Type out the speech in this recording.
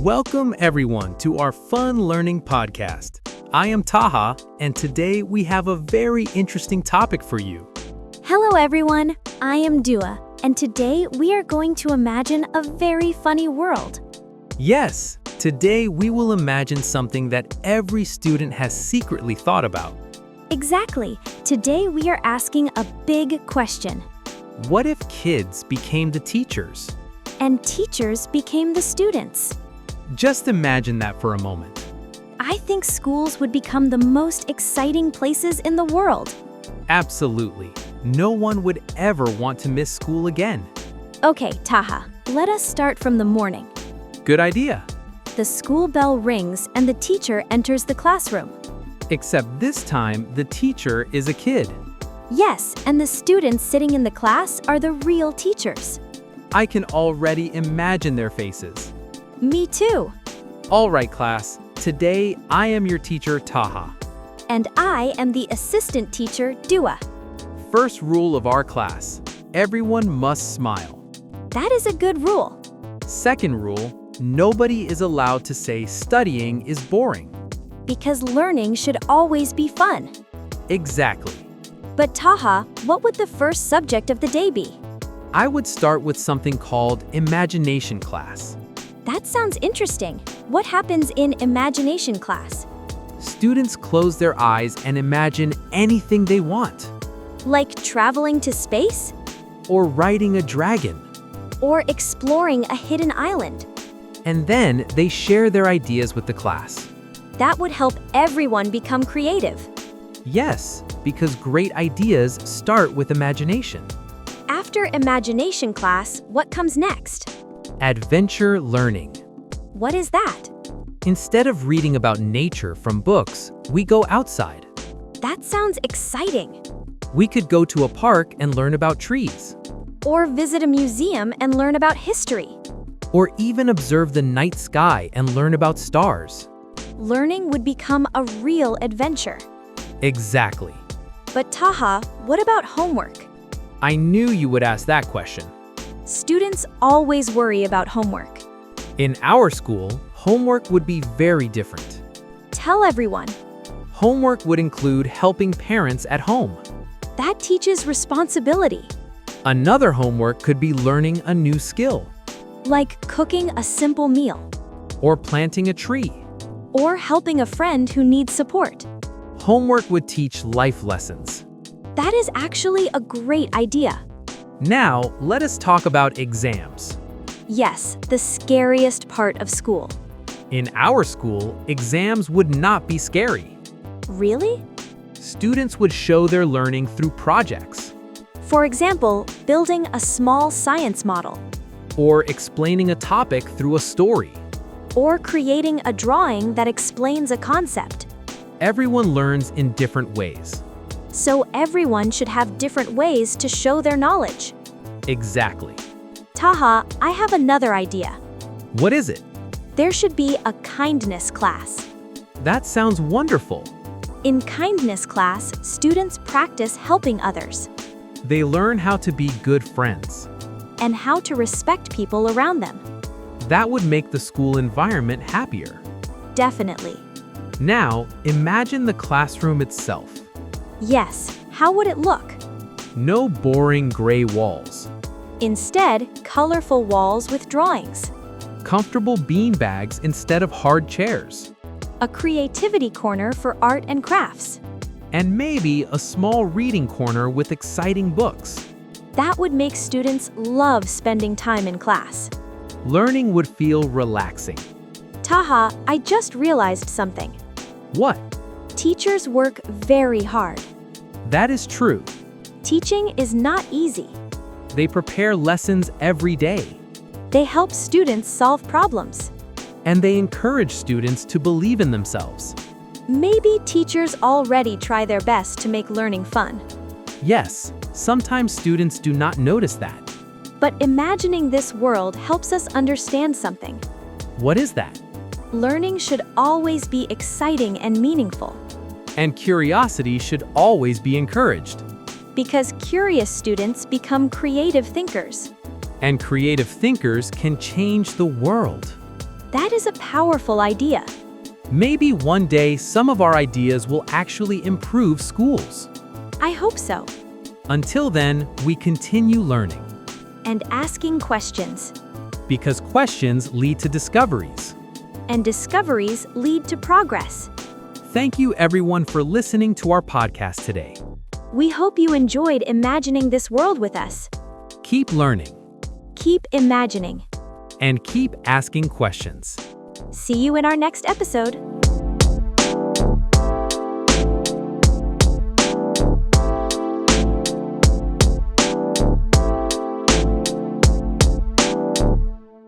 Welcome everyone to our fun learning podcast. I am Taha, and today we have a very interesting topic for you. Hello everyone, I am Dua, and today we are going to imagine a very funny world. Yes, today we will imagine something that every student has secretly thought about. Exactly, today we are asking a big question. What if kids became the teachers? And teachers became the students. Just imagine that for a moment. I think schools would become the most exciting places in the world. Absolutely. No one would ever want to miss school again. Okay, Taha, let us start from the morning. Good idea. The school bell rings and the teacher enters the classroom. Except this time, the teacher is a kid. Yes, and the students sitting in the class are the real teachers. I can already imagine their faces. Me too. All right, class. Today, I am your teacher, Taha. And I am the assistant teacher, Dua. First rule of our class, everyone must smile. That is a good rule. Second rule, nobody is allowed to say studying is boring. Because learning should always be fun. Exactly. But Taha, what would the first subject of the day be? I would start with something called imagination class. That sounds interesting. What happens in imagination class? Students close their eyes and imagine anything they want. Like traveling to space? Or riding a dragon. Or exploring a hidden island? And then they share their ideas with the class. That would help everyone become creative. Yes, because great ideas start with imagination. After imagination class, what comes next? Adventure learning. What is that? Instead of reading about nature from books, we go outside. That sounds exciting. We could go to a park and learn about trees. Or visit a museum and learn about history. Or even observe the night sky and learn about stars. Learning would become a real adventure. Exactly. But Taha, what about homework? I knew you would ask that question. Students always worry about homework. In our school, homework would be very different. Tell everyone. Homework would include helping parents at home. That teaches responsibility. Another homework could be learning a new skill. Like cooking a simple meal. Or planting a tree. Or helping a friend who needs support. Homework would teach life lessons. That is actually a great idea. Now, let us talk about exams. Yes, the scariest part of school. In our school, exams would not be scary. Really? Students would show their learning through projects. For example, building a small science model. Or explaining a topic through a story. Or creating a drawing that explains a concept. Everyone learns in different ways. So everyone should have different ways to show their knowledge. Exactly. Taha, I have another idea. What is it? There should be a kindness class. That sounds wonderful. In kindness class, students practice helping others. They learn how to be good friends. And how to respect people around them. That would make the school environment happier. Definitely. Now, imagine the classroom itself. Yes, how would it look? No boring gray walls. Instead, colorful walls with drawings. Comfortable bean bags instead of hard chairs. A creativity corner for art and crafts. And maybe a small reading corner with exciting books. That would make students love spending time in class. Learning would feel relaxing. Taha, I just realized something. What? Teachers work very hard. That is true. Teaching is not easy. They prepare lessons every day. They help students solve problems. And they encourage students to believe in themselves. Maybe teachers already try their best to make learning fun. Yes, sometimes students do not notice that. But imagining this world helps us understand something. What is that? Learning should always be exciting and meaningful. And curiosity should always be encouraged. Because curious students become creative thinkers. And creative thinkers can change the world. That is a powerful idea. Maybe one day some of our ideas will actually improve schools. I hope so. Until then, we continue learning. And asking questions. Because questions lead to discoveries. And discoveries lead to progress. Thank you everyone for listening to our podcast today. We hope you enjoyed imagining this world with us. Keep learning. Keep imagining. And keep asking questions. See you in our next episode.